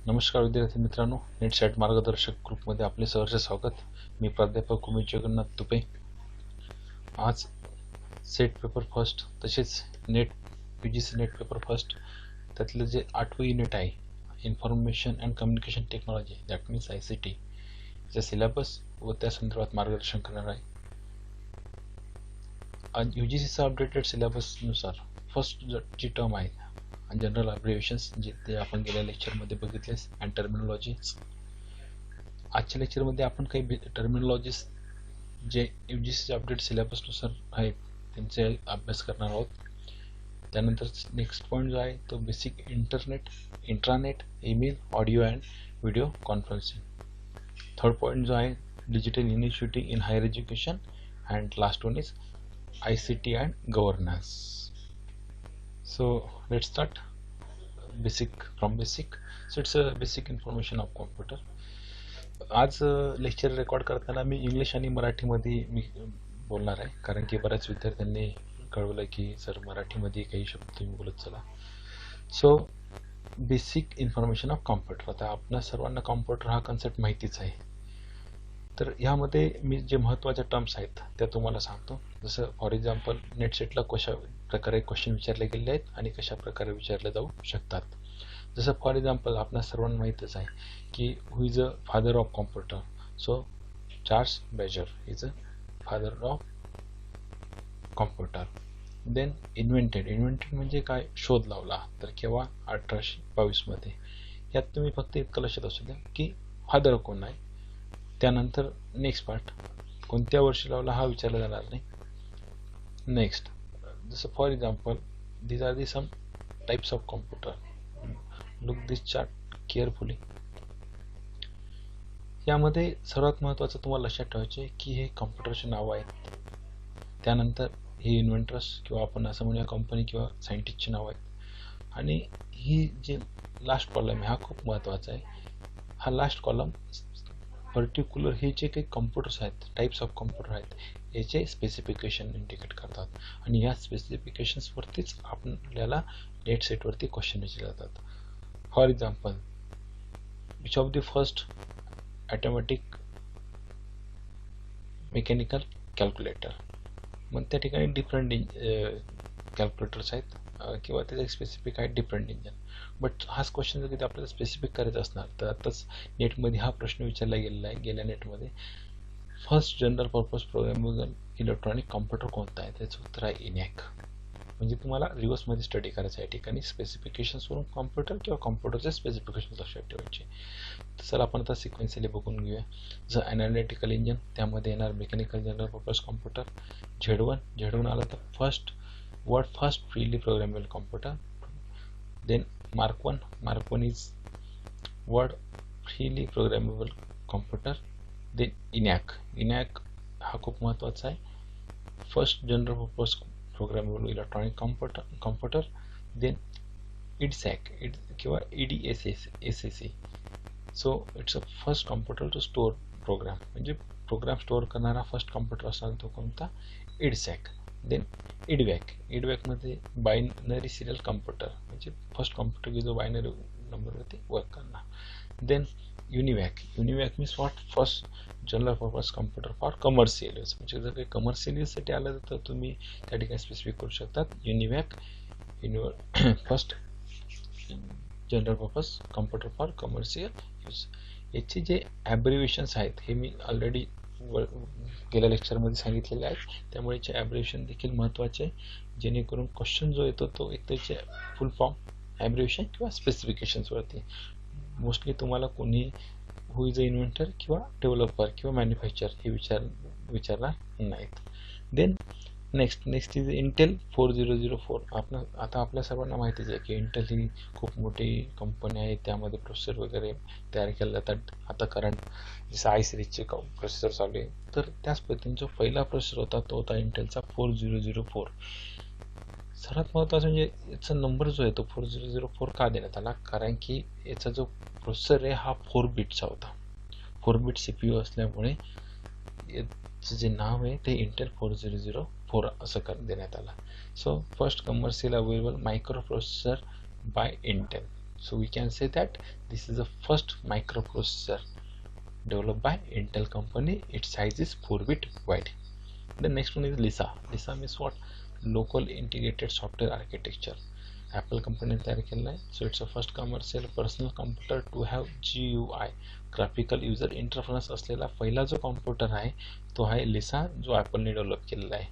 नमस्कार विद्यार्थी मित्रांनो, नेट सेट मार्गदर्शक ग्रुपमध्ये आपले सहर्ष स्वागत. मी प्राध्यापक उमेश जगन्नाथ तुपे. आज सेट पेपर फर्स्ट तसेच net UGC net paper first त्यातलं जे 8वे युनिट आहे information and communication technology, that means ICT चा सिलेबस व त्या संदर्भात मार्गदर्शन करणार आहे. आज UGCचा अपडेटेड सिलेबसनुसार फर्स्ट जी टर्म आहे जनरल अब्रिव्हिएशन्स जे ते आपण गेल्या लेक्चरमध्ये बघितलेस अँड टर्मिनॉलॉजीज. आजच्या लेक्चरमध्ये आपण काही टर्मिनॉलॉजीज जे UGCच्या अपडेट सिलेबसनुसार आहेत त्यांचे अभ्यास करणार आहोत. त्यानंतर नेक्स्ट पॉईंट जो आहे तो basic intranet, email, audio and video conferencing. Third point जो आहे digital initiative in higher education and last one is ICT and governance. So let's start basic from basic. So it's a basic information of computer. आज lecture record करताना मी English आणि मराठीमध्ये मी बोलणार आहे, कारण की बऱ्याच विद्यार्थ्यांनी कळवलं की सर मराठीमध्ये काही शब्द तुम्ही बोलत चला. So basic information of computer. आता आपल्या सर्वांना कॉम्प्युटर हा कन्सेप्ट माहितीच आहे. तर ह्यामध्ये मी जे महत्त्वाच्या टर्म्स आहेत त्या तुम्हाला सांगतो. जसं फॉर एक्झाम्पल नेट सेटला कशा प्रकारे क्वेश्चन विचारले गेले आहेत आणि कशा प्रकारे विचारले जाऊ शकतात. जसं फॉर एक्झाम्पल आपल्या सर्वांना माहीतच आहे की who is a father of computer. So Charles Babbage is a father of computer. Then invented म्हणजे काय, शोध लावला. तर केव्हा, 1822 मध्ये. यात तुम्ही फक्त इतकं लक्षात असू द्या की फादर कोण आहे. त्यानंतर नेक्स्ट पार्ट कोणत्या वर्षी लावला हा विचारला जाणार नाही. नेक्स्ट जसं for example these are the some types of computer. Look this chart carefully. यामध्ये सर्वात महत्त्वाचं तुम्हाला लक्षात ठेवायचे की हे कॉम्प्युटरचे नाव आहेत. त्यानंतर हे इन्व्हेंटर्स किंवा आपण असं म्हणूया कंपनी किंवा सायंटिस्टचे नाव आहेत. आणि ही जे लास्ट कॉलम आहे हा खूप महत्त्वाचा आहे. हा लास्ट कॉलम पर्टिक्युलर हे जे काही कॉम्प्युटर्स आहेत, टाईप्स ऑफ कॉम्प्युटर आहेत, याचे स्पेसिफिकेशन इंडिकेट करतात. आणि या स्पेसिफिकेशन्सवरतीच आपल्याला नेट सेटवरती क्वेश्चन विचारले जातात. For example which of the first automatic mechanical calculator. मग त्या ठिकाणी डिफरंट कॅल्क्युलेटर्स आहेत किंवा त्याचे स्पेसिफिक आहे डिफरंट इंजन. बट हाच क्वेश्चन जर कधी आपल्याला स्पेसिफिक करायचा असणार तर आताच नेटमध्ये हा प्रश्न विचारला गेलेला आहे गेल्या नेटमध्ये. First general purpose programmable electronic computer कोणता आहे, त्याचं उत्तर आहे ENIAC. म्हणजे तुम्हाला रिव्हर्समध्ये स्टडी करायचं आहे. या ठिकाणी स्पेसिफिकेशन्सवरून कॉम्प्युटर किंवा कॉम्प्युटरचे स्पेसिफिकेशन लक्षात ठेवायचे. तर चला आपण आता सिक्वेन्शियली बघून घेऊया. जर ॲनालिटिकल इंजन त्यामध्ये येणार mechanical general purpose computer. Z1 आला तर first freely programmable computer. Then Mark 1 is word freely programmable computer. Then ENIAC हा खूप महत्त्वाचा आहे. First general purpose programmable electronic computer. Then IDSAC किंवा EDSAC. So it's a first computer to store program. म्हणजे program store करणारा first computer असणार तो कोणता, IDSAC. देन IDVAC मध्ये बायनरी सिरियल कॉम्प्युटर, म्हणजे फर्स्ट कॉम्प्युटर की जो बायनरी नंबरवरती वर्क करणार. Then UNIVAC means what, first general purpose computer for commercial use. म्हणजे जर काही कमर्शियल यूजसाठी आलं तर तुम्ही त्या ठिकाणी स्पेसिफिक करू शकतात UNIVAC first general purpose computer for commercial use. याचे जे ॲब्रिव्हिएशन्स आहेत हे मी ऑलरेडी गेल्या लेक्चरमध्ये सांगितलेले आहेत, त्यामुळे याचे ॲब्रिव्हिएशन देखील महत्त्वाचे आहे. जेणेकरून क्वेश्चन जो येतो तो एक त्याचे फुल फॉर्म, ॲब्रिव्हिएशन किंवा स्पेसिफिकेशन्सवरती. मोस्टली तुम्हाला कोणी हु इज अ इन्व्हेंटर किंवा डेव्हलपर किंवा मॅन्युफॅक्चर हे विचारणार नाहीत. Then next is Intel 4004. आता आपल्या सर्वांना माहितीच आहे की इंटेल ही खूप मोठी कंपनी आहे. त्यामध्ये प्रोसेसर वगैरे तयार केले जातात. आता करंट जसं आय सिरीजचे प्रोसेसर चालू आहे, तर त्याच पद्धतीने जो पहिला प्रोसेसर होता तो होता इंटेलचा 4004. सर्वात महत्त्वाचं म्हणजे याचा नंबर जो आहे तो 4004 का देण्यात आला, कारण की याचा जो प्रोसेसर आहे हा 4 बिटचा होता. 4 बिट CPU असल्यामुळे याचं जे नाव आहे ते इंटेल 4004 असं देण्यात आलं. So first commercial available microprocessor by Intel. So we can say that this is the first microprocessor developed by Intel company. Its size is 4-bit wide. The next one is LISA. LISA means what? Local integrated software architecture. Apple company तयार केलेला आहे. So it's a first commercial personal computer to have GUI graphical user interface असलेला पहिला जो computer आहे तो आहे लिसा, जो ॲपलने डेव्हलप केलेला आहे.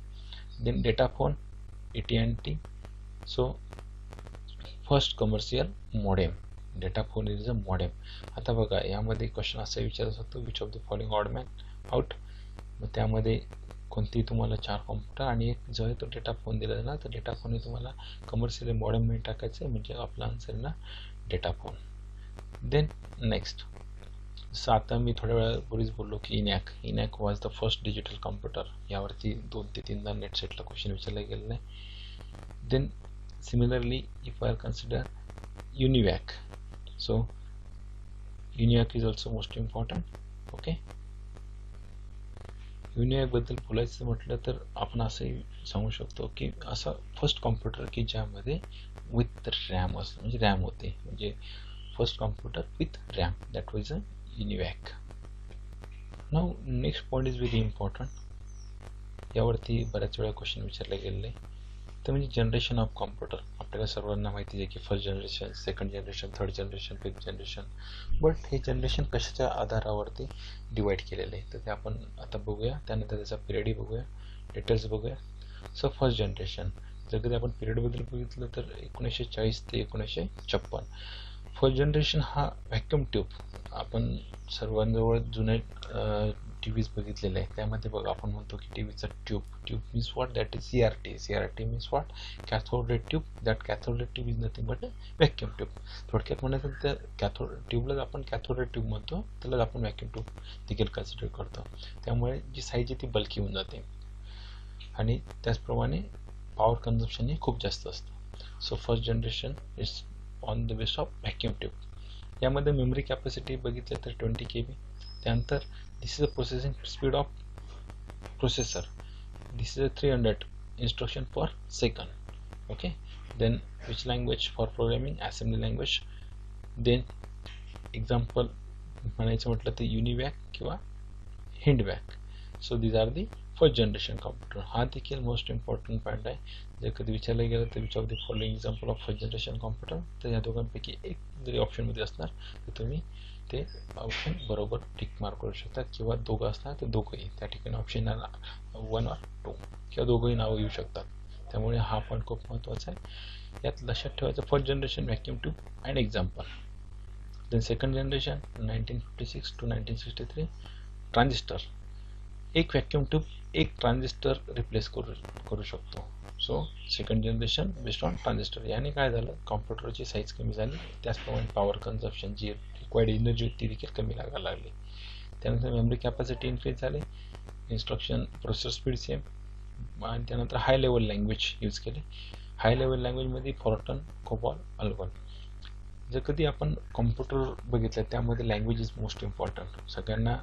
Then data phone AT&T. So first commercial modem. Data phone is a modem. आता बघा यामध्ये क्वेश्चन असा विचारू शकतो, which of the following odd man out. मग त्यामध्ये कोणती तुम्हाला 4 कॉम्प्युटर आणि एक जो आहे तो डेटा फोन दिला ना, तर डेटा फोन तुम्हाला कमर्शियल मॉडेम मध्ये टाकायचं आहे, म्हणजे आपला आन्सर ना डेटा फोन. देन नेक्स्ट, जसं आता मी थोड्या वेळापूर्वीच बोललो की इनॅक was the first digital computer. यावरती 2 ते 3दा नेट सेटला क्वेश्चन विचारला गेलेला आहे. Then similarly if I consider UNIVAC, so UNIVAC is also most important. Okay, UNIVAC बद्दल बोलायचं म्हटलं तर आपण असंही सांगू शकतो की असा फर्स्ट कॉम्प्युटर की ज्यामध्ये विथ रॅम असतं, म्हणजे रॅम होते, म्हणजे first computer with RAM, that was a UNIVAC. Now next point is very important. यावरती बऱ्याच वेळा क्वेश्चन विचारले गेलेले आहे, तर म्हणजे जनरेशन ऑफ कॉम्प्युटर. आपल्याला सर्वांना माहिती आहे की first generation, second generation, third generation, fifth generation. But हे जनरेशन कशाच्या आधारावरती डिवाइड केलेले आहे तर ते आपण आता बघूया. त्यानंतर त्याचा पिरियडही बघूया, डिटेल्स बघूया. सो फर्स्ट जनरेशन, जर कधी आपण पिरियडबद्दल बघितलं तर 1940 ते 1956. फर्स्ट जनरेशन हा व्हॅक्यूम ट्यूब. आपण सर्वांजवळ जुने टी व्हीज बघितलेले आहे, त्यामध्ये बघा आपण म्हणतो की टी व्हीचा tube means what, that is CRT means what, cathode ray tube. That cathode ray tube is nothing but vacuum tube. थोडक्यात म्हणायचं तर कॅथोड ट्यूबलाच आपण कॅथोड रे ट्यूब म्हणतो, त्यालाच आपण व्हॅक्यूम ट्यूब देखील कन्सिडर करतो. त्यामुळे जी साईज आहे ती बल्की होऊन जाते आणि त्याचप्रमाणे पॉवर कन्झम्पशन हे खूप जास्त असतं. So first generation is on the base of vacuum tube. यामध्ये मेमरी कॅपॅसिटी बघितलं तर 20 KB. त्यानंतर this is a processing speed of processor. This is a 300 instruction per second. Okay, then which language for programming? Assembly language. Then example म्हणायचं म्हटलं तर UNIVAC किंवा हिंडवॅक. So these are the first generation computer. हा देखील most important point आहे. जर कधी विचारलं गेलं तर विच of the following example of first generation computer, तर या दोघांपैकी एक जरी ऑप्शनमध्ये असणार तर तुम्ही ते ऑप्शन बरोबर टिक मार्क करू शकता, किंवा दोघं असणार तर दोघंही. त्या ठिकाणी ऑप्शन 1 or 2 किंवा दोघंही नावं येऊ शकतात. त्यामुळे हा पॉईंट खूप महत्त्वाचा आहे. यात लक्षात ठेवायचं first generation vacuum tube and example. Then second generation 1956 to 1963 transistor. एक व्हॅक्यूम ट्यूब एक ट्रान्झिस्टर रिप्लेस करू शकतो. So second generation based on transistor. याने काय झालं, कॉम्प्युटरची साईज कमी झाली, त्याचप्रमाणे पॉवर कन्झम्पशन जी रिक्वायर्ड एनर्जी ती देखील कमी लागायला लागली. त्यानंतर मेमरी कॅपॅसिटी इन्क्रीज झाली, इन्स्ट्रक्शन प्रोसेसर स्पीड सेम, आणि त्यानंतर हाय लेवल लँग्वेज यूज केली. हाय लेवल लँग्वेजमध्ये फॉर्टन, कोबॉल, अल्गोल. जर कधी आपण कॉम्प्युटर बघितलं त्यामध्ये लँग्वेज इज मोस्ट इम्पॉर्टंट. सगळ्यांना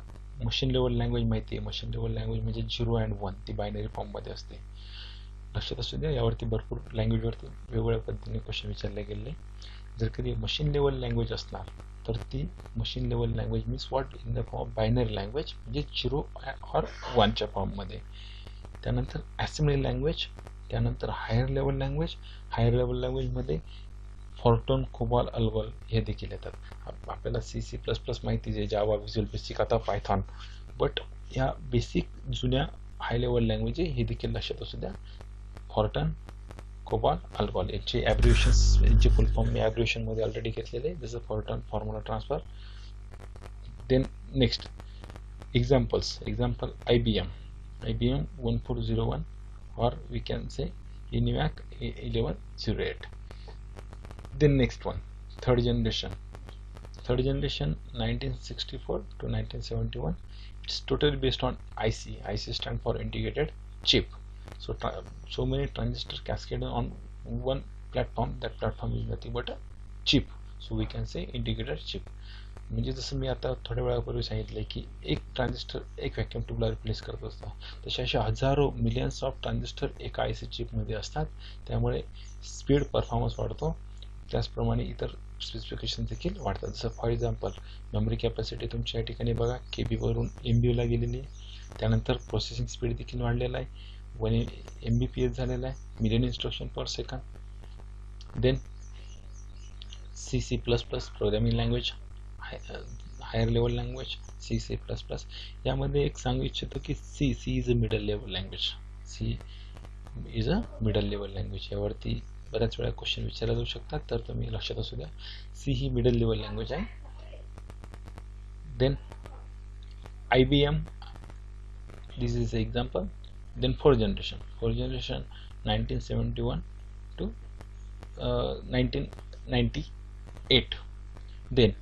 मशीन लेवल लँग्वेज माहिती आहे. मशीन लेवल लँग्वेज म्हणजे 0 and 1, ती बायनरी फॉर्ममध्ये असते. लक्षात असू द्या, यावरती भरपूर लँग्वेजवरती वेगवेगळ्या पद्धतीने क्वेश्चन विचारले गेले. जर कधी मशीन लेवल लँग्वेज असणार तर ती machine level language means what, in the form binary language, म्हणजे 0 or 1च्या फॉर्ममध्ये. त्यानंतर असेंब्ली लँग्वेज, त्यानंतर higher level language. Higher level लँग्वेजमध्ये फॉर्टन, कोबॉल, अल्गोल हे देखील येतात. आपल्याला C++ माहितीच आहे, जावा, व्हिज्युअल बेसिक, आता पायथॉन. बट या बेसिक जुन्या हाय लेवल लँग्वेज हे देखील लक्षात असू द्या. फॉर्टन, कोबॉल, अल्गोल याचे ॲब्रिव्हिएशन्स, यांचे फुल फॉर्म मी ॲब्रिव्हिएशनमध्ये ऑलरेडी घेतलेले आहे, जसं Fortran formula transfer. Then next examples. Example IBM 1401, or we can say UNIVAC 1108. Then next one, third generation. Third generation 1964 to 1971. It's totally based on IC. IC stand for integrated chip. So many transistors cascaded on one platform. That platform is nothing but a chip. So we can say integrated chip. म्हणजे जसं मी आता थोड्या वेळापूर्वी सांगितलं की एक transistor एक vacuum ट्यूबला replace करत असतात, तसे असे हजारो मिलियन्स ऑफ ट्रान्झिस्टर एका IC चिपमध्ये असतात. त्यामुळे स्पीड परफॉर्मन्स वाढतो. त्याचप्रमाणे इतर स्पेसिफिकेशन देखील वाढतात. जसं फॉर एक्झाम्पल मेमरी कॅपॅसिटी तुमच्या या ठिकाणी बघा KB वरून MB ला गेलेली आहे. त्यानंतर प्रोसेसिंग स्पीड देखील वाढलेला आहे, 1 MBPS झालेला आहे, million instruction per second. Then C++ programming language, higher level language C++. यामध्ये एक सांगू इच्छितो की C is a middle level language. C is a middle level language. यावरती बऱ्याच वेळा क्वेश्चन विचारले जाऊ शकतात, तर तुम्ही लक्षात असू द्या, सी ही मिडल लेवल लँग्वेज आहे. Then IBM, this is the example. Then fourth generation 1971 to 1998. Then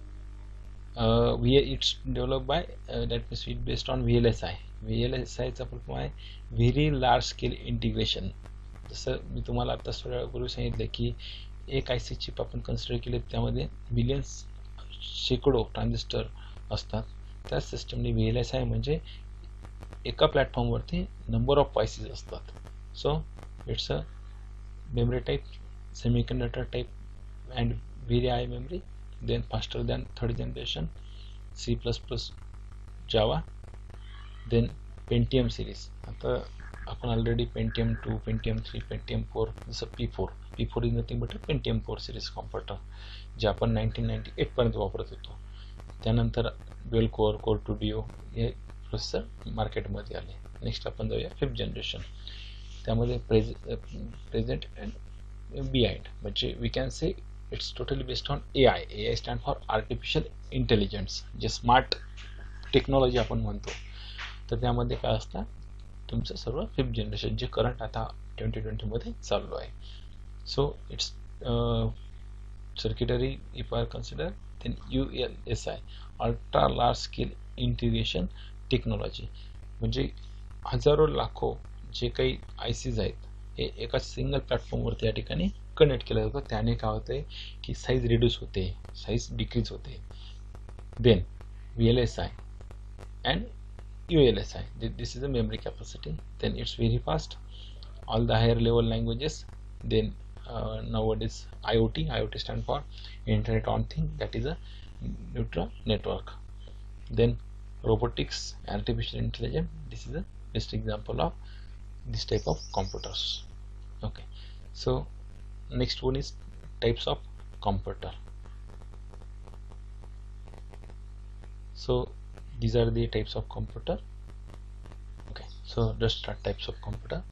it's developed by that means it based on VLSI. VLSI चा फुल आहे व्हेरी लार्ज स्केल इंटिग्रेशन. जसं मी तुम्हाला आता थोड्या वेळापूर्वी सांगितलं की एक IC चिप आपण कन्सिडर केले, त्यामध्ये मिलियन्स शेकडो ट्रान्झिस्टर असतात. त्या सिस्टमने VLSI म्हणजे एका प्लॅटफॉर्मवरती नंबर ऑफ ICs असतात. So it's a memory type, semiconductor type and very high memory. Then faster than third generation C++, Java. Then Pentium series. आता आपण ऑलरेडी पेंटियम 2, पेंटियम 3, पेंटियम 4, जसं P4 is nothing but Pentium 4 series computer जे आपण 1998 पर्यंत वापरत होतो. त्यानंतर dual core 2 duo हे प्रोसेसर मार्केटमध्ये आले. नेक्स्ट आपण जाऊया फिफ्थ जनरेशन. त्यामध्ये प्रेझेंट अँड बिहाइंड, म्हणजे we can say it's totally based on AI stand for artificial intelligence, जे स्मार्ट टेक्नॉलॉजी आपण म्हणतो. तर त्यामध्ये काय असतं तुमचं सर्व फिफ्थ जनरेशन, जे करंट आता 2020 मध्ये चालू आहे. So it's circuitry if are consider, then ULSI ultra large scale integration technology, म्हणजे हजारो लाखो जे काही ICs आहेत हे एका सिंगल प्लॅटफॉर्मवरती या ठिकाणी कनेक्ट केलं जातं. त्याने काय होतंय की साईज रिड्यूस होते, साईज डिक्रीज होते. Then VLSI and ULSI, this is the memory capacity. Then it's very fast, all the higher level languages. Then nowadays IoT stand for internet on thing, that is a neutral network. Then robotics, artificial intelligence, this is the best example of this type of computers. Okay, so next one is types of computer. So these are the types of computer. Okay, so just start types of computer.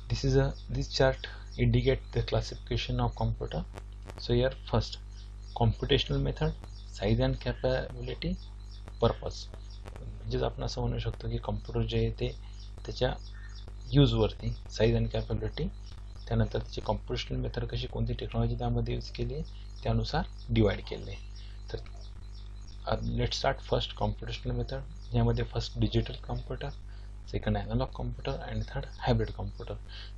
This chart indicate the classification of computer. So here first computational method, size and capability, purpose. म्हणजे आपण असं म्हणू शकतो की computer जे आहे ते त्याच्या यूजवरती, size and capability, त्यानंतर त्याची कॉम्प्युटेशनल मेथड कशी, कोणती टेक्नॉलॉजी त्यामध्ये यूज केली आहे त्यानुसार डिवाइड केले आहे. तर let start first computational method. यामध्ये first digital computer, second analog computer आणि थर्ड हायब्रिड कॉम्प्युटर.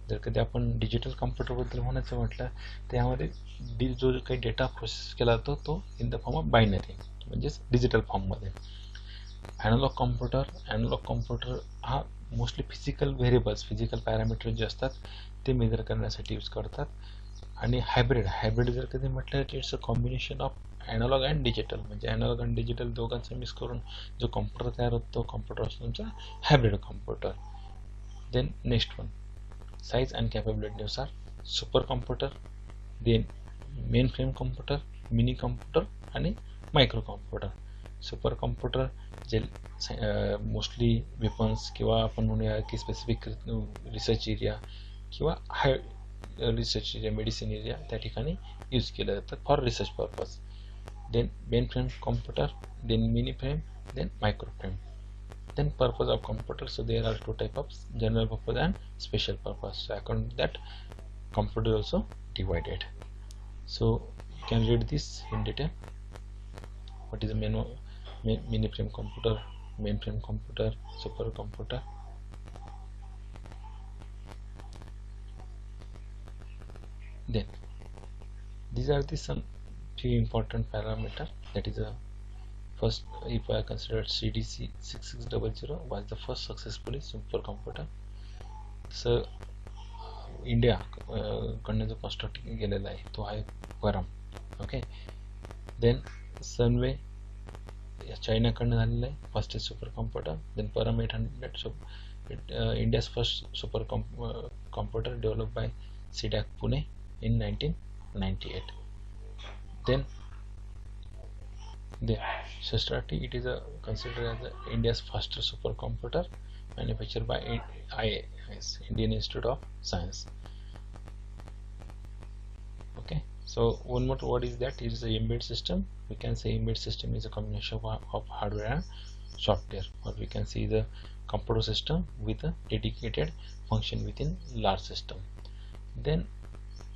जर कधी आपण डिजिटल कॉम्प्युटरबद्दल म्हणायचं म्हटलं तर यामध्ये जो काही डेटा प्रोसेस केला जातो तो in the form of binary, म्हणजेच डिजिटल फॉर्ममध्ये. ॲनालॉग कॉम्प्युटर हा mostly physical variables, physical parameter जे असतात ते मेजर करण्यासाठी यूज करतात. आणि हायब्रिड जर कधी म्हटलं तर it's a combination of analog and digital, म्हणजे ॲनालॉग अँड डिजिटल दोघांचा मिक्स करून जो कॉम्प्युटर तयार होतो कॉम्प्युटर असतो तुमचा hybrid computer. Then next one size and कॅपॅबिलिटीनुसार super computer, then mainframe computer, mini computer आणि मायक्रो कॉम्प्युटर. सुपर कॉम्प्युटर जे मोस्टली वेपन्स किंवा आपण म्हणूया की स्पेसिफिक रिसर्च एरिया किंवा high research area, medicine area त्या ठिकाणी यूज केलं जातं for research purpose. Then mainframe computer, then mini frame, then micro frame. Then purpose of computer, so there are two types of general purpose and special purpose. So according to that computer also divided. So you can read this in detail. What is a mini frame computer, mainframe computer, super computer. Then these are the some few important parameter. That is a first, if I consider CDC 6600 was the first successfully supercomputer. So India कडनं जो construct केलेला आहे तो आहे परम. Okay. Then सनवे चायनाकडनं झालेलं आहे, fastest super computer. Then परम 800, India's first super computer develop by CDAC Pune in 1998. Then the Shastra-T, it is considered as India's fastest supercomputer manufactured by IIS, Indian Institute of Science. Okay, so one more, what is that? It is a embedded system. We can say embedded system is a combination of hardware and software, or we can see the computer system with a dedicated function within large system. Then,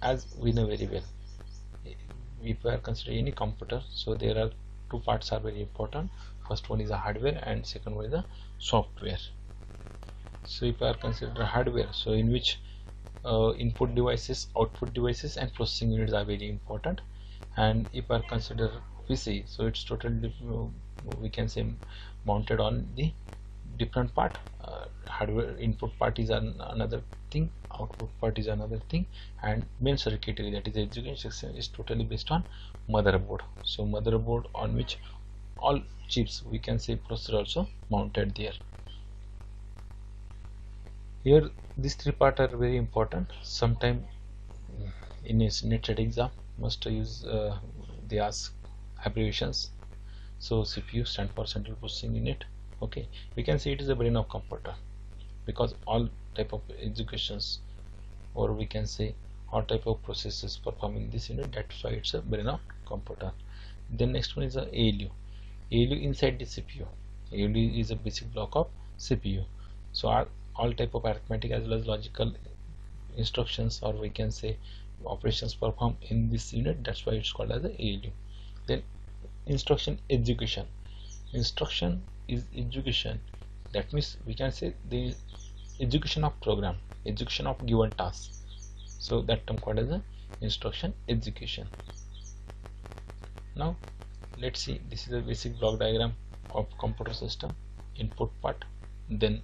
as we know very well, if we are considering any computer, so there are two parts are very important. First one is the hardware and second one is the software. So if we are considering hardware, so in which input devices, output devices and processing units are very important. And if we are consider PC, so it's totally we can say mounted on the different part. Hardware input part is another thing, output part is another thing, and main circuitry, that is the execution system, is totally based on motherboard. So motherboard on which all chips, we can say processor also mounted there. Here these three parts are very important. Sometime in a net exam must use they ask abbreviations. So CPU stand for central processing unit. Okay, we can say it is the brain of computer, because all type of executions, or we can say all type of processes performing this unit, that's why it's a brain of computer. Then next one is a ALU. ALU inside the CPU. ALU is a basic block of CPU. So all type of arithmetic as well as logical instructions, or we can say operations performed in this unit, that's why it's called as a ALU. Then instruction execution. Instruction is execution, that means we can say the execution of program, execution of given task. So that term called as a instruction execution. Now let's see, this is a basic block diagram of computer system. Input part, then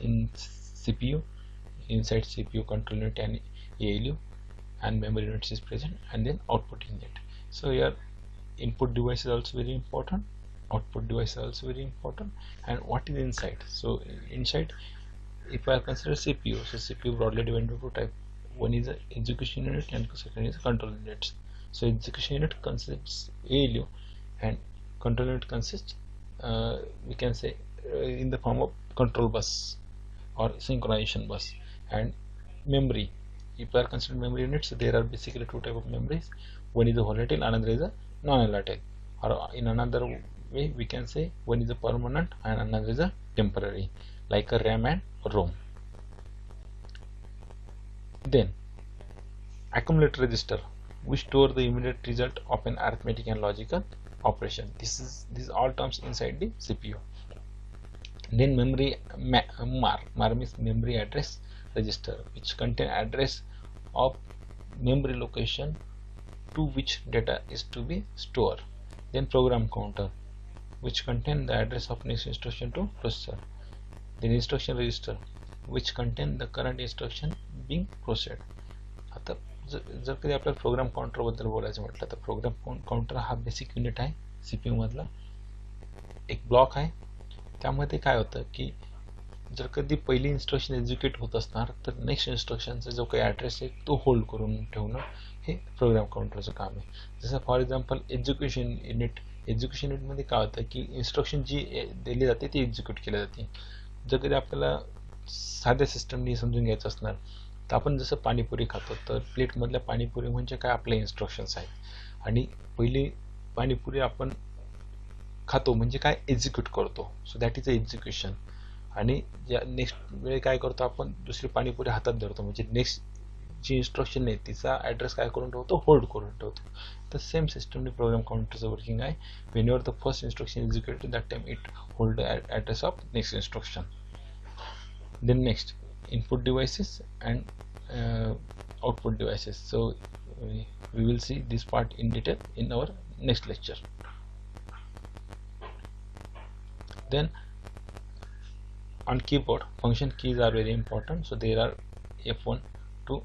in CPU, inside CPU control unit and ALU and memory units is present, and then output unit. So here input device is also very important, output device is also very important, and what is inside. So inside, if I consider CPU, so CPU broadly divided into two types. One is the execution unit and second is control units. So execution unit consists ALU and control unit consists we can say in the form of control bus or synchronization bus. And memory, if we are considering memory units, so there are basically two types of memories. One is a volatile, another is a non-volatile, or in another way we can say one is a permanent and another is a temporary, like a RAM and ROM. Then accumulator register, we store the immediate result of an arithmetic and logical operation. These all terms inside the CPU. Then memory MAR means memory address register, which contain address of memory location to which data is to be stored. Then program counter, which contain the address of next instruction to processor. Then instruction register, which contain the current instruction being processed. आता जर कधी आपल्याला program counter बद्दल बोलायचं म्हटलं तर program counter हा basic unit आहे सीपीयू मधला एक ब्लॉक आहे. त्यामध्ये काय होतं की जर कधी पहिली इन्स्ट्रक्शन एक्झिक्यूट होत असणार तर नेक्स्ट इन्स्ट्रक्शनचा जो काही ॲड्रेस आहे तो होल्ड करून ठेवणं हे प्रोग्राम काउंटरचं काम आहे. जसं फॉर एक्झाम्पल एक्झिक्युशन युनिटमध्ये काय होतं की इन्स्ट्रक्शन जी दिली जाते ती एक्झिक्यूट केली जाते. जर कधी आपल्याला साध्या सिस्टमनी समजून घ्यायचं असणार तर आपण जसं पाणीपुरी खातो तर प्लेटमधल्या पाणीपुरी म्हणजे काय आपले इन्स्ट्रक्शन्स आहेत आणि पहिली पाणीपुरी आपण खातो म्हणजे काय एक्झिक्यूट करतो. So that is a execution. आणि नेक्स्ट वेळी काय करतो आपण दुसरी पाणीपुरी हातात धरतो म्हणजे नेक्स्ट जी इन्स्ट्रक्शन आहे तिचा ॲड्रेस काय करून ठेवतो होल्ड करून ठेवतो. तर सेम सिस्टमने प्रोग्राम काउंटरचं वर्किंग आहे. When your the first instruction execute that time it hold the address of next instruction. Then next input devices and output devices. So we will see this part in detail in our next lecture. Then on keyboard, function keys are very important. So there are F1 to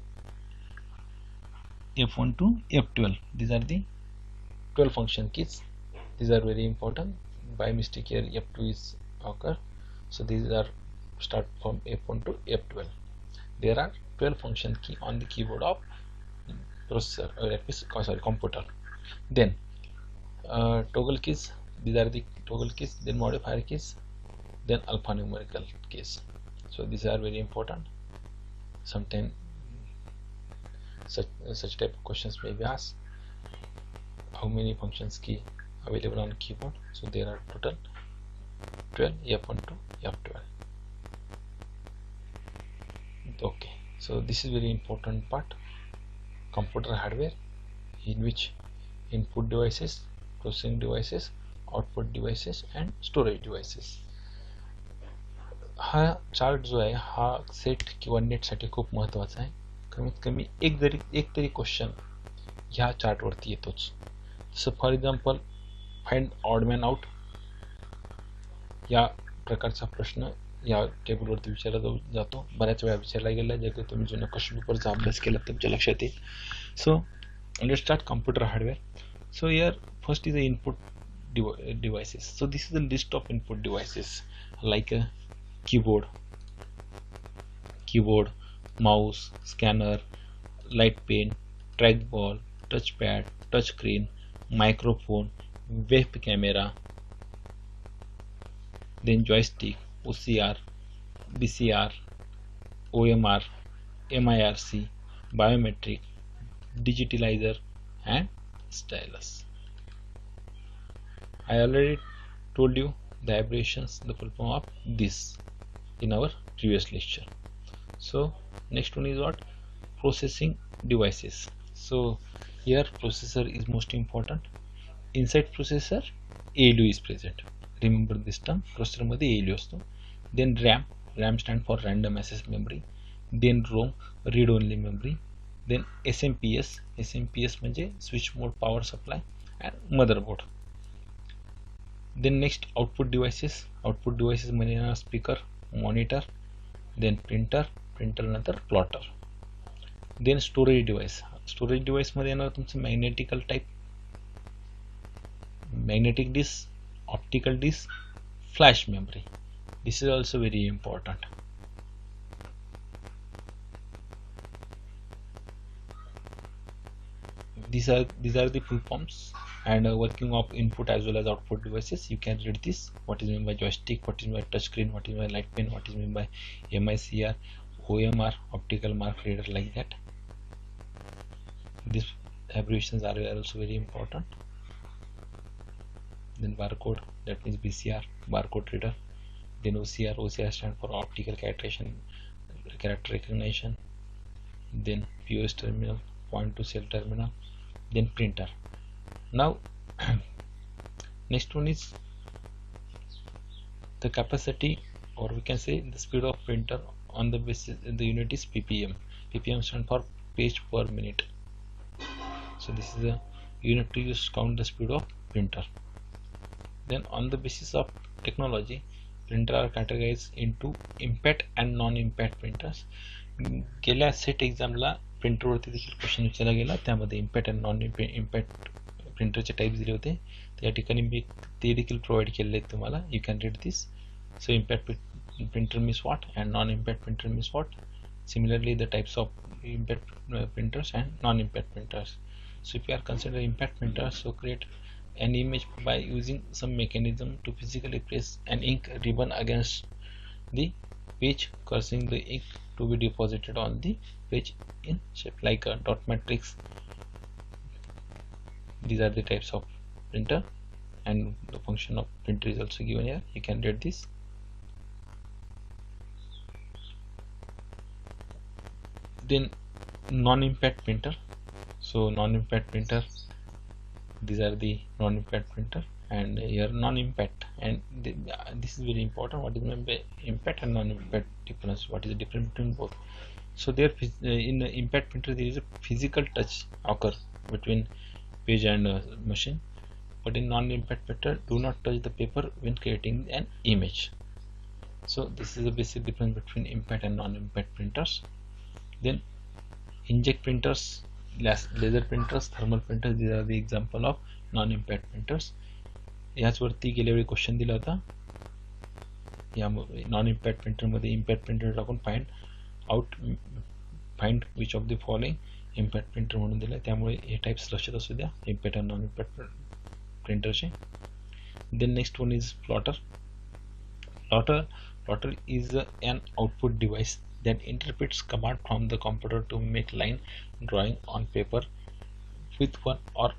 F12. These are the 12 function keys. These are very important. By mistake here F2 is occur. So these are start from F1 to F12. There are 12 function key on the keyboard of processor or computer. Then toggle keys, these are the toggle keys, then modifier keys, then alphanumerical keys. So these are very important. Sometimes such type of questions may be asked. How many functions key available on keyboard? So there are total 12, F1 to F12. Okay, so this is very important part. Computer hardware, in which input devices, processing devices, output devices and storage devices. हा chart जो आहे हा set किंवा net साठी खूप महत्त्वाचा आहे. कमीत कमी एक तरी क्वेश्चन ह्या चार्ट वरती येतोच. जसं for example find odd man out या प्रकारचा प्रश्न या टेबलवरती विचारला जातो. बऱ्याच वेळा विचारला गेला. जर का तुम्ही जुन्या क्वेश्चन पेपरचा अभ्यास केला तर तुमच्या लक्षात येईल. सो let's start computer hardware. So here first is the input devices. So this is the list of input devices like a keyboard, mouse, scanner, light pen, trackball, touchpad, touchscreen, microphone, web camera, then joystick, OCR, BCR, OMR, MIRC, biometric, digitalizer and stylus. I already told you the abbreviations, the full form of this in our previous lecture. So next one is what? Processing devices. So here processor is most important. Inside processor ALU is present. Remember this term, processor मध्ये ALU असतो. Then RAM stand for random access memory. Then ROM, read only memory. Then SMPS म्हणजे switch mode power supply and motherboard. Then next output devices मध्ये येणार speaker, monitor, then printer नंतर plotter. Then storage device मध्ये येणार तुमचं magnetic disk, optical disk, flash memory. This is also very important. These are the full forms and working of input as well as output devices. You can read this. What is meant by joystick, what is meant by touchscreen, what is meant by light pen, what is meant by MICR, OMR, optical mark reader, like that. These abbreviations are also very important. Then barcode, that means BCR, barcode reader. Then OCR stands for optical character recognition. Then POS terminal, point to sale terminal. Then printer. Now next one is the capacity, or we can say the speed of printer. On the basis, the unit is ppm. Ppm stands for page per minute. So this is the unit to use count the speed of printer. Then on the basis of technology, printer are categorized into impact and non-impact printers. गेल्या set एक्झामला printer वरती देखील question विचारला गेला. त्यामध्ये impact आणि non impact प्रिंटरचे type दिले होते. त्या ठिकाणी मी ते देखील प्रोव्हाइड केलेले आहेत तुम्हाला. You can read this. So impact printer means what and non-impact printer means what. Similarly, the types of impact printers and non-impact printers. So if you are considering impact printers, so create an image by using some mechanism to physically press an ink ribbon against the page, causing the ink to be deposited on the page in shape like a dot matrix. These are the types of printer and the function of printer is also given here. You can read this. Then non-impact printer. So non-impact printer, these are the non-impact printer, and here non-impact, and this is very important. What is meant by impact and non-impact difference? What is the difference between both? So there in the impact printer there is a physical touch occur between page and machine, but in non-impact printer do not touch the paper when creating an image. So this is the basic difference between impact and non-impact printers. Then inkjet printers, laser printers, thermal printers, these are the example of non impact printers. याचवरती गेल्या वेळी question दिला होता. या non impact प्रिंटरमध्ये impact printer टाकून find which of the following impact printer म्हणून दिलं. त्यामुळे हे टाइप्स लक्षात असू द्या, इम्पॅक्ट आणि नॉन इम्पॅक्ट प्रिंटरचे. Then next one is plotter. Plotter is an output device that interprets command from the computer to make line drawing on paper with one or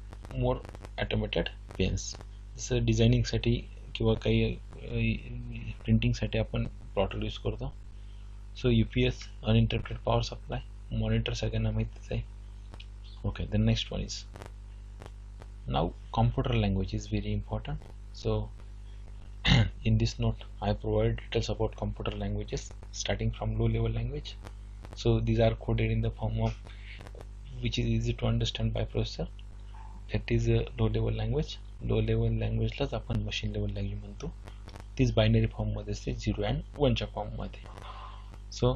more automated pens. जसं designing साठी किंवा काही printing साठी आपण plotter use करतो. सो UPS uninterrupted power supply, monitor सगळ्यांना माहितीच आहे. Okay, the next one is now computer language is very important. So in this note I provide details about computer languages starting from low level language. So these are coded in the form of which is easy to understand by processor. That is a low level language. Low level language लाच आपण machine level language म्हणतो. तीच binary form मध्ये असते 0 and 1 च्या form मध्ये. So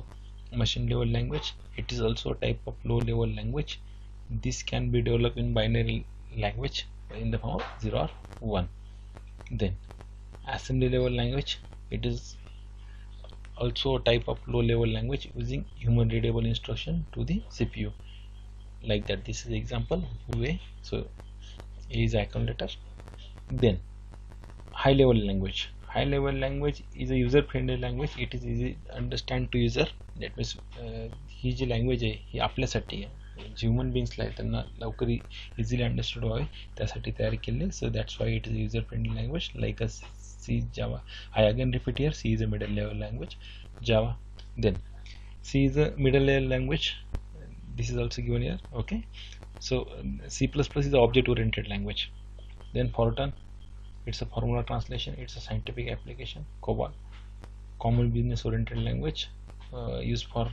machine level language, it is also a type of low level language. This can be developed in binary language in the form of 0 or 1. Then assembly level language, it is also a type of low level language using human readable instruction to the CPU, like that. This is example way. So A is icon letter. Then high level language. High level language is a user friendly language. It is easy to understand to user. That means ही जी language आहे ही आपल्यासाठी human बिंग्सला आहे, त्यांना लवकर easily understand व्हावे त्यासाठी तयार केले. So that's why it is user friendly language like a C, Java. I again repeat here, C is a middle level language. Java. Then C is a middle level language. This is also given here. Okay. So C++ is an object oriented language. Then Fortran, it's a formula translation. It's a scientific application. COBOL, common business oriented language used for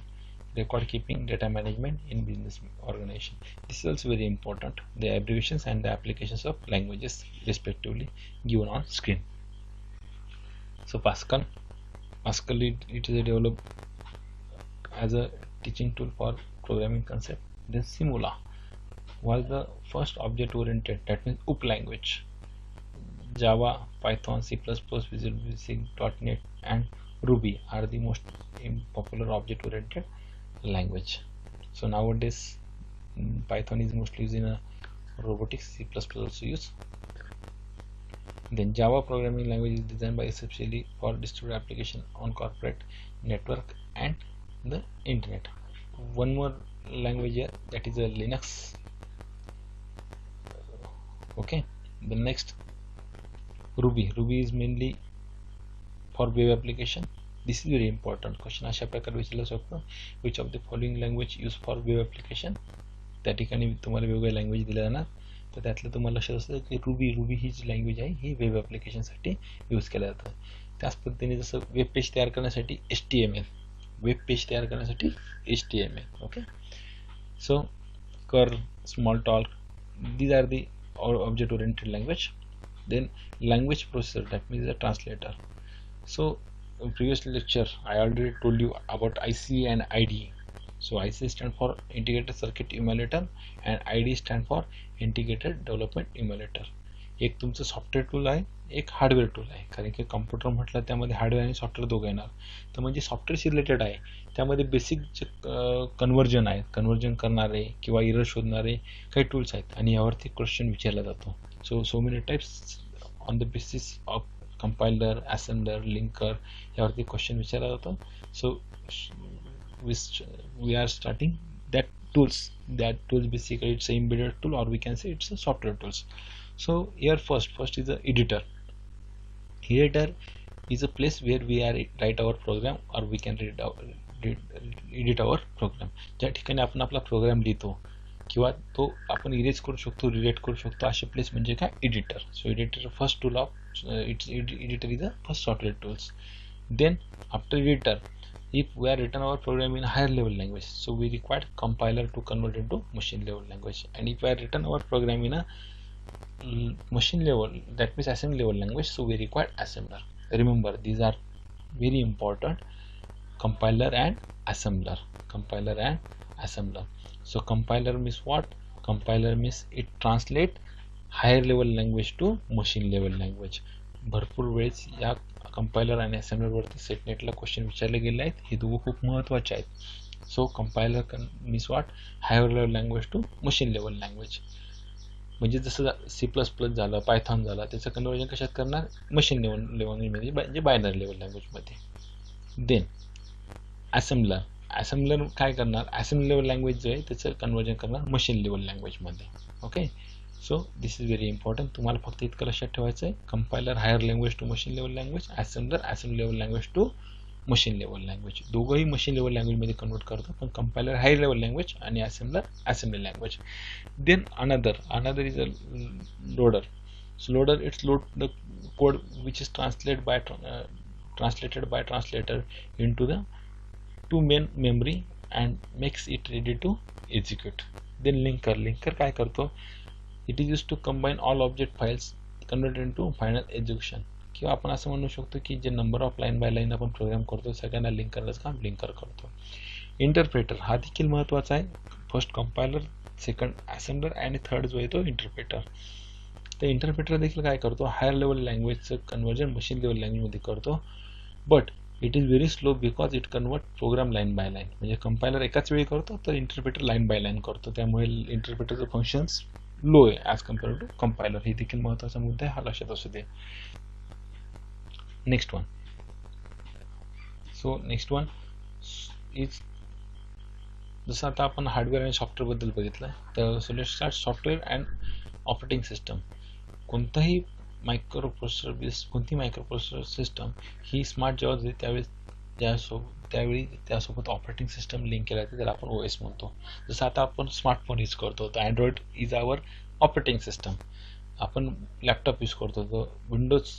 record keeping, data management in business organization. This is also very important. The abbreviations and the applications of languages respectively given on screen. So Pascal it is developed as a teaching tool for programming concept. Then Simula was the first object oriented, that means UP language. Java, Python, C++, Visual Basic, .NET and Ruby are the most popular object oriented language. So nowadays Python is mostly used in a robotics, C++ also used. Then Java programming language is designed by especially for distributed application on corporate network and the internet. One more language here, that is a Linux. Okay, the next Ruby is mainly for web application. This is very important question. अशा प्रकारे विचारलं शकतो, which of the following language used for web application. त्या ठिकाणी तुम्हाला वेगवेगळ्या language दिल्या जाणार, तर त्यातलं तुम्हाला लक्षात असतं की रुबी ही जी लँग्वेज आहे ही वेब ॲप्लिकेशनसाठी यूज केलं जातं. त्याच पद्धतीने जसं वेब पेज तयार करण्यासाठी HTML, वेब पेज तयार करण्यासाठी HTML. Okay, so curve, small talk, these are the object oriented language. Then language processor, that means the translator. So in previous lecture I already told you about IC and IDE. So IC stand for integrated circuit emulator and IDE stand for integrated development emulator. एक तुमचं software tool आहे, एक hardware tool आहे. कारण की computer म्हटलं त्यामध्ये hardware आणि सॉफ्टवेअर दोघं येणार. तर म्हणजे सॉफ्टवेअरशी रिलेटेड आहे, त्यामध्ये बेसिक जे कन्व्हर्जन आहे, कन्व्हर्जन करणारे किंवा इरर शोधणारे काही टूल्स आहेत आणि यावरती क्वेश्चन विचारला जातो. So many types on the basis of compiler, assembler, linker यावरती क्वेश्चन विचारला जातो. सो we are starting that tools basically it's a embedded tool, or we can say it's a software tools. So here first is the editor. Is a place where we are write our program, or we can edit our program. ज्या ठिकाणी आपण आपला programme लिहितो किंवा तो आपण erase करू शकतो, रिलेट करू शकतो, असे प्लेस म्हणजे काय, editor. So editor first tool of editor is the first software tools. Then after editor, if we are written our program in higher level language, so we require compiler to convert into machine level language. And if we are written our program in a machine level, that means assembly level language, so we require assembler. Remember, these are very important, compiler and assembler. So compiler means what? Compiler means it translate higher level language to machine level language. भरपूर वेळेस या compiler आणि असेंबलरवरती सेटनेटला question विचारले गेले आहेत. हे दोघं खूप महत्त्वाचे आहेत. So compiler means what, higher level language to machine level language. म्हणजे जसं C++ झालं, पायथॉन झालं, त्याचं कन्वर्जन कशात करणार, मशीन लेवल लँग्वेजमध्ये, म्हणजे बायनरी लेवल लँग्वेजमध्ये. देन असेंबलर काय करणार, असेंबली लेवल लँग्वेज जो आहे त्याचं कन्वर्जन करणार मशीन लेवल लँग्वेजमध्ये. Okay, so this is very important. तुम्हाला फक्त इतकं लक्षात ठेवायचं आहे, compiler higher language to machine level language, assembler assembly level language to machine level language. दोघंही मशीन लेवल लँग्वेजमध्ये कन्वर्ट करतो, पण कंपायलर हायर लेवल लँग्वेज आणि assembler assembly language. Then another is a loader. So loader, it's load the code which is translated by translator into the to main memory and makes it ready to execute. Then linker काय करतो, it is used to combine all object files convert into final execution. किंवा आपण असं म्हणू शकतो की जे number of line by line आपण प्रोग्राम करतो सगळ्यांना लिंक करण्याचं काम लिंकर करतो. इंटरप्रेटर हा देखील महत्त्वाचा आहे. फर्स्ट कंपायलर, सेकंड असेंबलर आणि थर्ड जो आहे तो इंटरप्रेटर. तर इंटरप्रेटर देखील काय करतो, हायर लेवल लँग्वेजचं कन्वर्जन मशीन लेवल लँग्वेजमध्ये करतो. But it is very slow because it convert program line by line. म्हणजे कंपायलर एकाच वेळी करतो, तर इंटरप्रेटर लाईन बाय लाईन करतो. त्यामुळे इंटरप्रेटरचं फंक्शन्स लो आहे ॲज कम्पेअर टू कंपायलर. हे देखील महत्त्वाचा मुद्दा आहे, हा लक्षात असू दे. Next one. So next one is, जसं आता आपण हार्डवेअर आणि सॉफ्टवेअरबद्दल बघितलं, तर so let's start software and operating system. कोणताही कोणती मायक्रोप्रोसेसर सिस्टम ही स्मार्ट जेव्हा होते त्यावेळी त्यासोबत ऑपरेटिंग सिस्टम लिंक केला जाते, त्याला आपण OS म्हणतो. जसं आता आपण स्मार्टफोन यूज करतो, तर Android is our operating system. आपण लॅपटॉप यूज करतो, तर विंडोज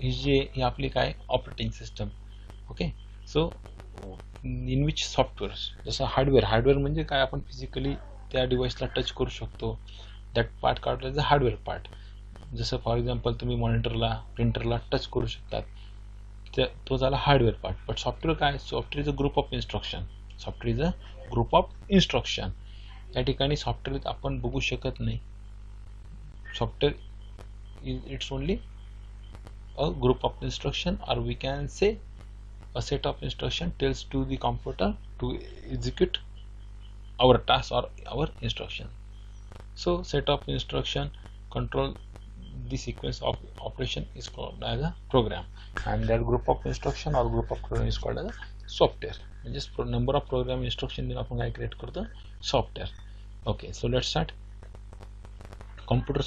ही आपली काय operating system. Okay, so in which software, जसं हार्डवेअर म्हणजे काय, आपण फिजिकली त्या डिव्हाइसला टच करू शकतो, दॅट पार्ट काढलं ज हार्डवेअर पार्ट. जसं फॉर एक्झाम्पल तुम्ही मॉनिटरला, प्रिंटरला टच करू शकतात, तो झाला हार्डवेअर पार्ट. बट सॉफ्टवेअर काय, software is a group of instruction. Software is a group of instruction. या ठिकाणी सॉफ्टवेअर आपण बघू शकत नाही. Software it's only a group of instruction, or we can say a set of instruction tells to the computer to execute our task or our instruction. So set of instruction control the sequence of operation is called as a program, and that group of instruction or group of program is called as a software. Just number of program instruction then आपण काय create करतो, software. Okay, so let's start. Computer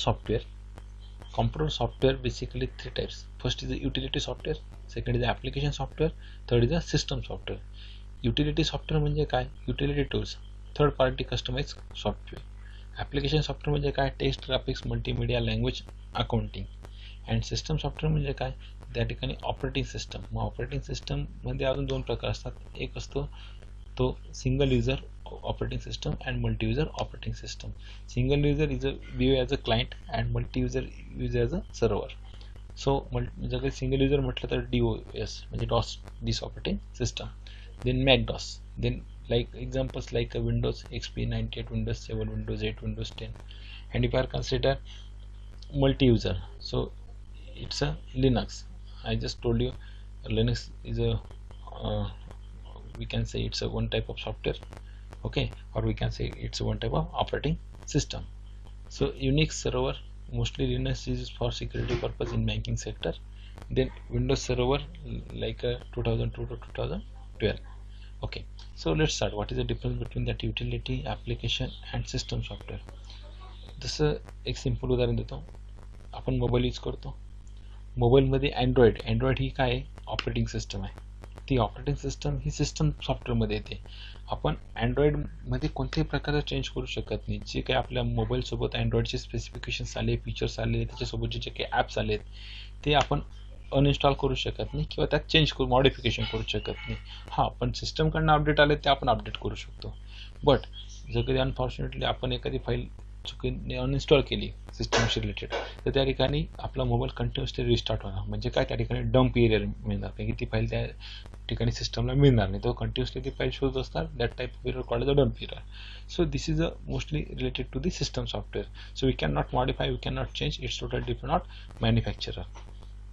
software basically three types. First is the utility software, second is the application software, third is the system software. Utility software म्हणजे काय, utility tools, third party customized software. Application software म्हणजे काय, text, graphics, multimedia, language, accounting. And system software म्हणजे काय, त्या ठिकाणी operating system. मग operating system मध्ये अजून दोन प्रकार असतात. एक असतो तो single user operating system and multi user operating system. Single user is view as a client and multi user use as a server. So जर काही सिंगल युजर म्हटलं तर DOS म्हणजे DOS operating system. Then Mac DOS, then like examples like Windows XP 98, Windows 7, Windows 8, Windows 10. And if I consider multi-user, so it's a Linux. I just told you Linux is a we can say it's a one type of software, okay, or we can say it's a one type of operating system. So Unix server, mostly Linux is used for security purpose in banking sector. Then Windows server like 2002 to 2012. Okay, so let's start. What is the difference between that utility, application and system software? जसं एक simple उदाहरण देतो. आपण mobile use करतो, मोबाईलमध्ये Android ही काय operating system आहे. ती ऑपरेटिंग सिस्टम ही सिस्टम सॉफ्टवेअरमध्ये येते. आपण अँड्रॉइडमध्ये कोणत्याही प्रकारचं चेंज करू शकत नाही. जे काही आपल्या मोबाईलसोबत अँड्रॉइडचे स्पेसिफिकेशन्स आले, फीचर्स आले, त्याच्यासोबतचे जे काही ॲप्स आलेत ते आपण अनइन्स्टॉल करू शकत नाही किंवा त्यात चेंज करू, मॉडिफिकेशन करू शकत नाही. हां, पण सिस्टमकडनं अपडेट आले ते आपण अपडेट करू शकतो. बट जर कधी अनफॉर्च्युनेटली आपण एखादी फाईल चुकीने अनइन्स्टॉल केली सिस्टमशी रिलेटेड, तर त्या ठिकाणी आपला मोबाईल कंटिन्युअसली रिस्टार्ट होणार. म्हणजे काय, त्या ठिकाणी डंप एरर मिळणार, कारण की ती फाईल त्या ठिकाणी सिस्टमला मिळणार नाही. तो कंटिन्युअसली ती फाईल शोधत असणार. That type of error called the dump error. So this is a mostly related to the system software. So we cannot modify, we cannot change, it's total depend on manufacturer.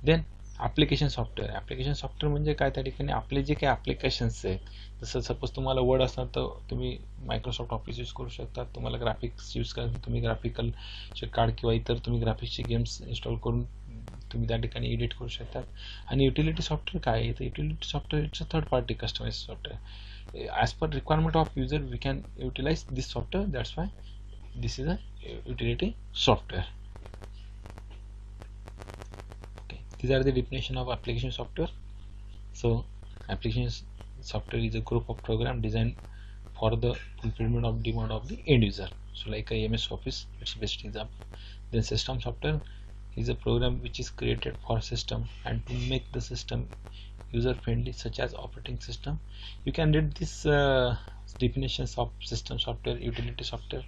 Then application software. Application software म्हणजे काय, त्या ठिकाणी आपले जे काही applications आहेत, जसं suppose तुम्हाला word असणार तर तुम्ही मायक्रोसॉफ्ट ऑफिस यूज करू शकता. तुम्हाला ग्राफिक्स यूज करायचं, तुम्ही ग्राफिकलचे कार्ड किंवा इतर तुम्ही ग्राफिक्सचे गेम्स इन्स्टॉल करून तुम्ही त्या ठिकाणी एडिट करू शकतात. आणि युटिलिटी सॉफ्टवेअर काय आहे, तर utility software it's a third party customize software. As per requirement of user we can utilize this software. That's why this is a utility software. These are the definition of application software. So application software is a group of program designed for the fulfillment of demand of the end user. So like a MS Office, it's best example. Then system software is a program which is created for system and to make the system user friendly, such as operating system. You can read this definitions of system software, utility software.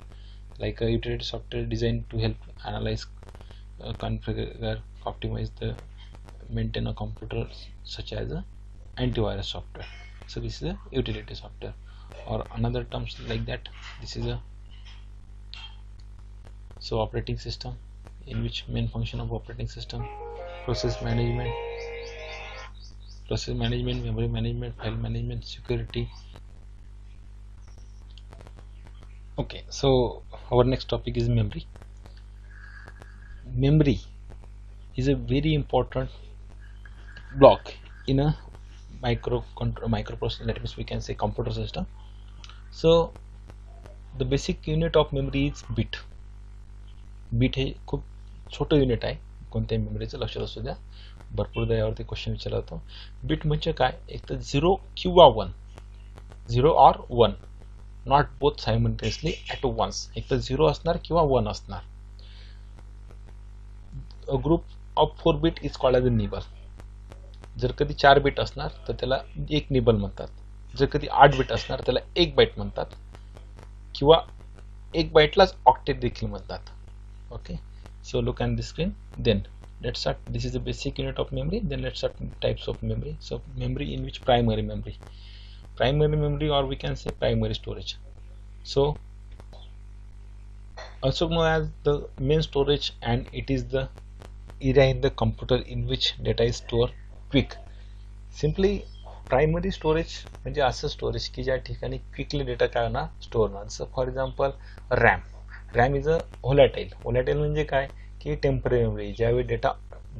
Like a utility software designed to help analyze, configure, optimize the maintain a computer, such as a antivirus software. So this is a utility software, or another terms like that. This is a operating system, in which main function of operating system: process management, memory management, file management, security. Okay, so our next topic is memory. Memory is a very important block in a microprocessor, that means we can say computer system. So the basic unit of memory is bit. Bit हे खूप छोटं unit आहे कोणत्याही मेमरीचं, लक्षात असू द्या. भरपूरदा यावरती question विचारला होतो. बीट म्हणजे काय, एक तर 0 किंवा 1, 0 or 1, not both simultaneously at once. एक तर 0 असणार किंवा 1 असणार. A group of 4 bit is called as a nibble. जर कधी 4 बीट असणार तर त्याला एक निबल म्हणतात. जर कधी 8 बीट असणार त्याला 1 बाईट म्हणतात, किंवा 1 बाईटलाच ऑक्टेट देखील म्हणतात. Okay, so look at the screen. Then let's start. This is the basic unit of memory. Then let's start types of memory. So memory, in which primary memory, or we can say primary storage. So also known as the main storage, and it is the area in the computer in which data is stored quick. Simply primary storage म्हणजे असं storage की ज्या ठिकाणी quickly data काय होणार, store होणार. जसं for example RAM is a volatile. Volatile म्हणजे काय की टेम्पररी मेमरी, ज्यावेळी डेटा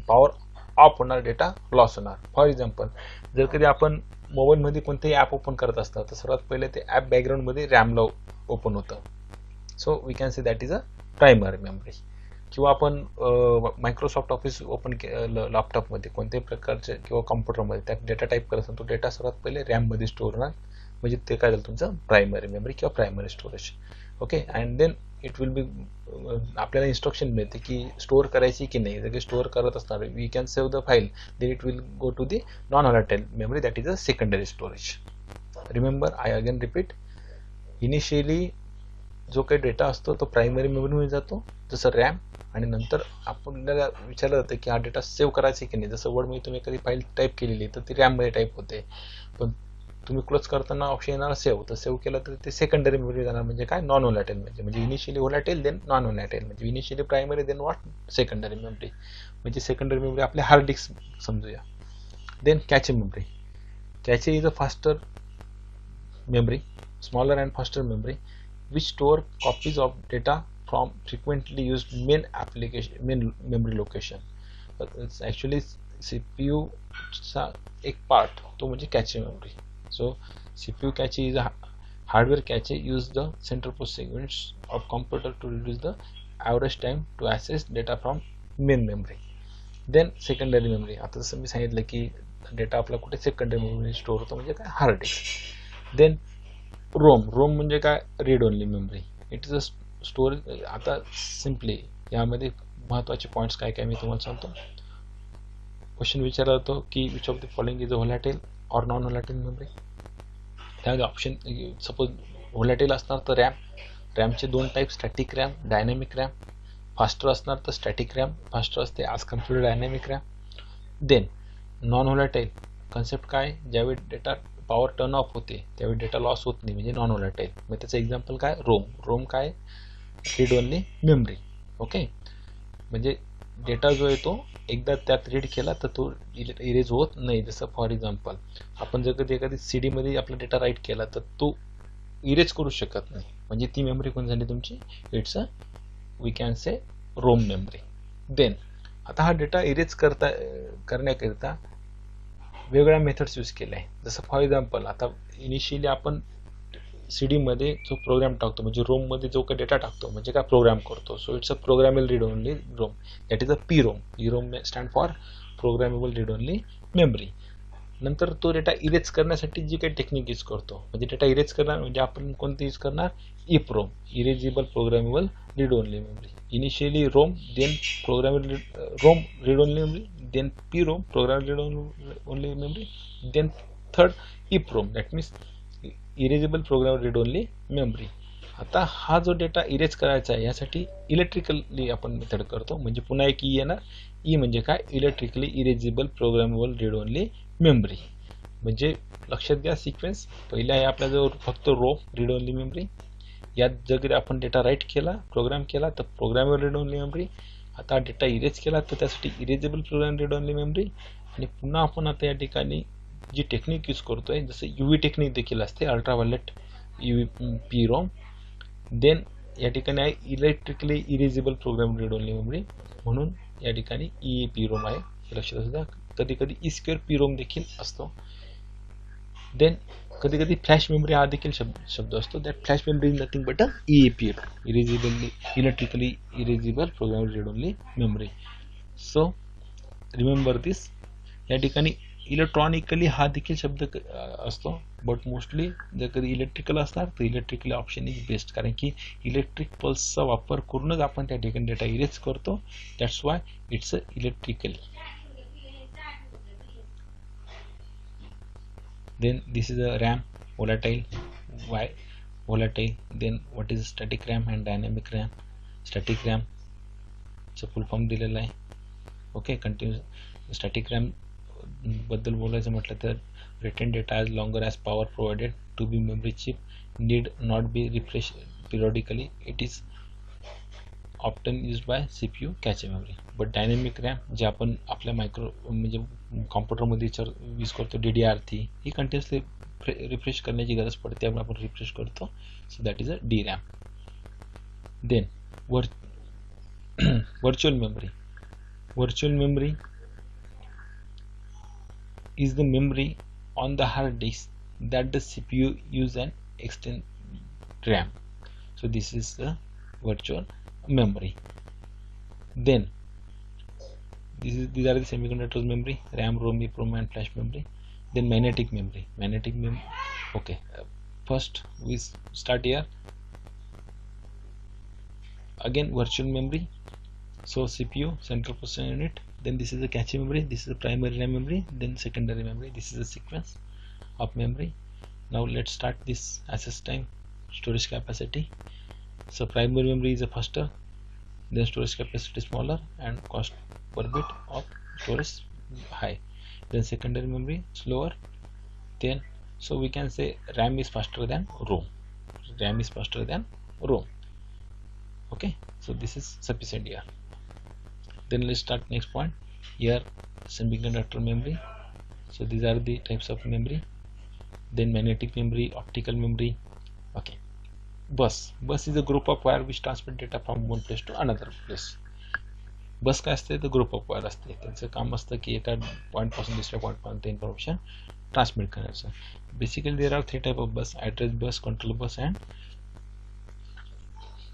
पॉवर ऑफ होणार, डेटा लॉस होणार. फॉर एक्झाम्पल जर कधी आपण मोबाईलमध्ये कोणतेही ॲप ओपन करत असतात तर सर्वात पहिले ते ॲप बॅकग्राऊंडमध्ये रॅमला ओपन होतं. So we can say that is a primary memory. किंवा आपण मायक्रोसॉफ्ट ऑफिस ओपन लॅपटॉपमध्ये कोणत्याही प्रकारचे किंवा कॉम्प्युटरमध्ये त्यात डेटा टाईप करत असेल तो डेटा सर्वात पहिले रॅममध्ये स्टोअर होणार, म्हणजे ते काय झालं तुमचं प्रायमरी मेमरी किंवा primary storage. Okay, and then it will be, आपल्याला इन्स्ट्रक्शन मिळते की स्टोअर करायची की नाही. जर स्टोअर करत असणार we can save the file, then it will go to the non volatile memory, that is a secondary storage. Remember, I again repeat, initially जो काही डेटा असतो तो प्रायमरी मेमरीमध्ये जातो जसं रॅम, आणि नंतर आपल्याला विचारलं जातं की हा डेटा सेव्ह करायचा की नाही. जसं वर्डमध्ये तुम्ही एखादी फाईल टाईप केलेली तर ती रॅममध्ये टाईप होते, पण तुम्ही क्लोज करताना ऑप्शन येणार सेव्ह, तर सेव्ह केलं तर ते सेकंडरी मेमरी जाणार. म्हणजे काय, नॉन व्होलॅटाईल. म्हणजे initially volatile then non volatile. म्हणजे initially primary then what secondary memory. म्हणजे सेकंडरी मेमरी आपले हार्ड डिस्क समजूया. Then cache memory. Cache is a faster memory, smaller and faster memory, which store copies of data from frequently used main memory location. It's actually CPU चा एक part, तो म्हणजे cache memory. So CPU cache is a hardware cache use the central processing units of computer to reduce the average time to access data from main memory. Then secondary memory. आता जसं मी सांगितलं की data आपला कुठे secondary memory store होतो, म्हणजे काय, hard disk. Then रोम म्हणजे काय, read only memory. It is a storage. आता सिम्पली यामध्ये महत्त्वाचे पॉईंट्स काय काय मी तुम्हाला सांगतो. क्वेश्चन विचारला जातो की which of the following is a volatile or non volatile memory. त्यामध्ये ऑप्शन, सपोज व्होलॅटाईल असणार तर रॅमचे दोन type, static RAM, dynamic RAM. Faster असणार तर स्टॅटिक रॅम फास्टर असते as compare to dynamic RAM. Then non volatile concept काय, ज्यावेळी डेटा पॉवर टर्न ऑफ होते त्यावेळी डेटा लॉस होत नाही, म्हणजे नॉन व्होलॅटाईल. मग त्याचं एक्झाम्पल काय, रोम काय, रीड ओनली मेमरी. ओके, म्हणजे डेटा जो आहे तो एकदा त्यात रीड केला तर तो इरेज होत नाही. जसं फॉर एक्झाम्पल आपण जर कधी एखादी सी डीमध्ये आपला डेटा राईट केला तर तो इरेज करू शकत नाही, म्हणजे ती मेमरी कोण झाली तुमची, इट्स अ वी कॅन से रोम मेमरी. देन आता हा डेटा इरेज करण्याकरिता वेगवेगळ्या मेथड्स यूज केल्या आहे. जसं फॉर एक्झाम्पल आता इनिशियली आपण सी डीमध्ये जो प्रोग्राम टाकतो, म्हणजे रोममध्ये जो काही डेटा टाकतो म्हणजे काय प्रोग्राम करतो, so it's a programmable read only ROM, that is a P ROM. P ROM stand for programmable read only memory. नंतर तो डेटा इरेज करण्यासाठी जी काही टेक्निक यूज करतो, म्हणजे डेटा इरेज करणार म्हणजे आपण कोणती यूज करणार, EPROM, erasable programmable read only memory. Initially ROM, then programmable ROM read only memory, then P ROM programmable read only memory, then third EPROM, that means erasable program read only memory. आता हा जो data erase करायचा आहे यासाठी electrically आपण method करतो, म्हणजे पुन्हा एक ई येणार. ई म्हणजे काय, electrically erasable programmable read only memory. म्हणजे लक्षात घ्या सिक्वेन्स, पहिला आहे आपल्याजवळ फक्त रोम रीड ओनली मेमरी. यात जर आपण डेटा राईट केला, प्रोग्राम केला तर प्रोग्रामेबल रीड ओनली मेमरी. आता डेटा इरेज केला तर त्यासाठी erasable program read only memory. आणि पुन्हा आपण आता या ठिकाणी जी टेक्निक यूज करतोय, जसं यूव्ही टेक्निक देखील असते, ultraviolet UV P ROM. Then या ठिकाणी आहे electrically erasable program read only memory, म्हणून या ठिकाणी ई पी रोम आहे, हे लक्षात असू द्या. कधी कधी ई स्क्वेअर पी रोम देखील असतो. देन कधी कधी फ्लॅश मेमरी हा देखील शब्द असतो, that flash memory is nothing but a E P ROM, erasably electrically erasable program read only memory. So remember this. या ठिकाणी इलेक्ट्रॉनिकली हा देखील शब्द असतो, बट मोस्टली जर कधी इलेक्ट्रिकल असणार तर इलेक्ट्रिकली ऑप्शन इज बेस्ट, कारण की इलेक्ट्रिक पल्सचा वापर करूनच आपण त्या ठिकाणी डेटा इरेज करतो, that's why it's a electrically. Then this is a RAM, volatile. Why volatile? Then what is static RAM and dynamic RAM? Static RAM चा फुल फॉर्म दिलेला आहे. Okay, continue. स्टॅटिक रॅम बद्दल बोलायचं म्हटलं तर return data as longer as power provided to be memory chip need not be refresh periodically, it is often used by CPU cache memory. But dynamic RAM जे आपण आपल्या micro म्हणजे कॉम्प्युटरमध्ये use करतो, DDR3 ही continuously refresh करण्याची गरज पडते, त्यामुळे आपण रिफ्रेश करतो, so that is a D RAM. Then virtual memory. Virtual memory is the memory on the hard disk that the CPU use and extend RAM. So this is the virtual memory. Then these are the semiconductor memory, RAM, ROM, EEPROM and flash memory. Then magnetic memory. Okay, first we start here. Again virtual memory. So CPU, central processing unit, then this is the cache memory, this is the primary RAM memory, then secondary memory. This is the sequence of memory. Now let's start this access time, storage capacity. So primary memory is a faster, then storage capacity smaller and cost per bit of storage high. Then secondary memory slower. Then so we can say RAM is faster than ROM. RAM is faster than ROM. Okay, so this is sufficient here. Then let's start next point. Here semiconductor memory. So these are the types of memory. Then magnetic memory, optical memory. Okay, bus is a group of wire which transmit data from one place to another place. बस काय असते तर group of wire असते, त्यांचं काम असतं की एका पॉईंट पासून दुसऱ्या पॉईंट पर्यंत इन्फॉर्मेशन ट्रान्समिट करायचं. Basically there are 3 type of bus, address bus, control bus and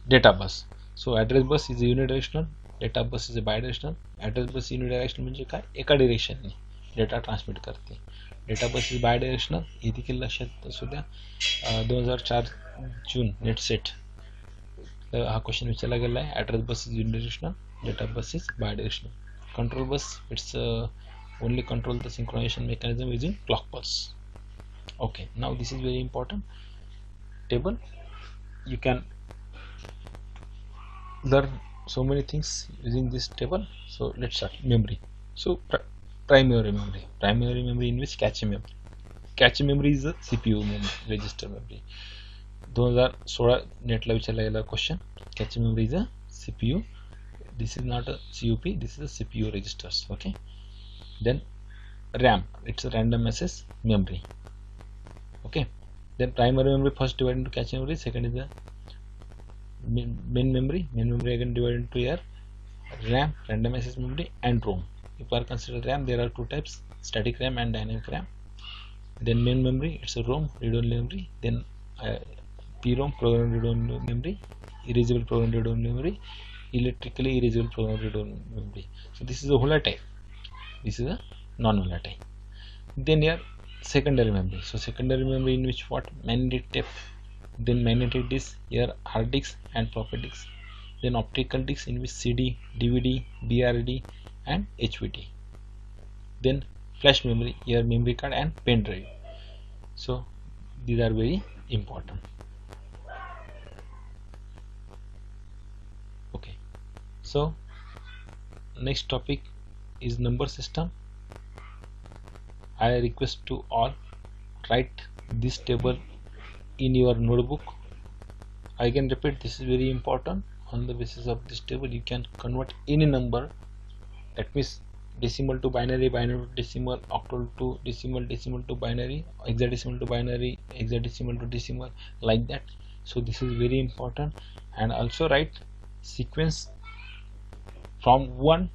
data bus. So address bus is unidirectional, data bus is a bidirectional. Address bus unidirectional म्हणजे काय, एका डिरेक्शनने डेटा ट्रान्समिट करते. Data bus is bidirectional, हे देखील लक्षात असू द्या. 2004 जून नेट सेट हा क्वेश्चन विचारला गेला आहे. Address bus is unidirectional, data bus is bidirectional. Control bus it's only control the synchronization mechanism using clock pulse. Okay, now this is very important table. You can learn so many things using this table. So let's start. Memory. So primary memory in which cache memory is a CPU memory, register memory. 2016 नेटला विचारला गेला question. Cache memory is a CPU. This is not a CUP, this is a CPU registers. Okay. Then RAM, it's a random access memory. Okay. Then primary memory first divided into cache memory, second is the main memory again divided into here RAM, random access memory, and ROM. If you are consider RAM, there are two types, static RAM and dynamic RAM. Then main memory, it's a ROM, read-only memory. Then PROM, program read-only memory, erasable program read-only memory, electrically erasable program read-only memory. So this is a volatile, this is a non-volatile. Then here secondary memory. So secondary memory in which what? Magnetic tape, then magnetic disk, here hard disk and floppy disk. Then optical disk in which CD, DVD, BRD and HVD. Then flash memory, here memory card and pen drive. So these are very important. Okay, so next topic is number system. I request to all write this table in your notebook. I can repeat, this is very important. On the basis of this table you can convert any number, that means decimal to binary, binary to decimal, octal to decimal, decimal to binary, hexadecimal to binary, hexadecimal to decimal, like that. So this is very important. And also write sequence from 1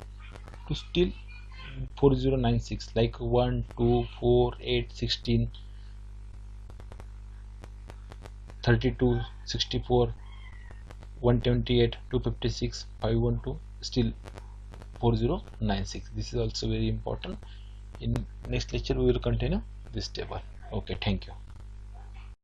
to still 4096, like 1, 2, 4, 8, 16, 32, 64, 128, 256, 512, still 4096. This is also very important. In next lecture we will continue this table. Okay, thank you.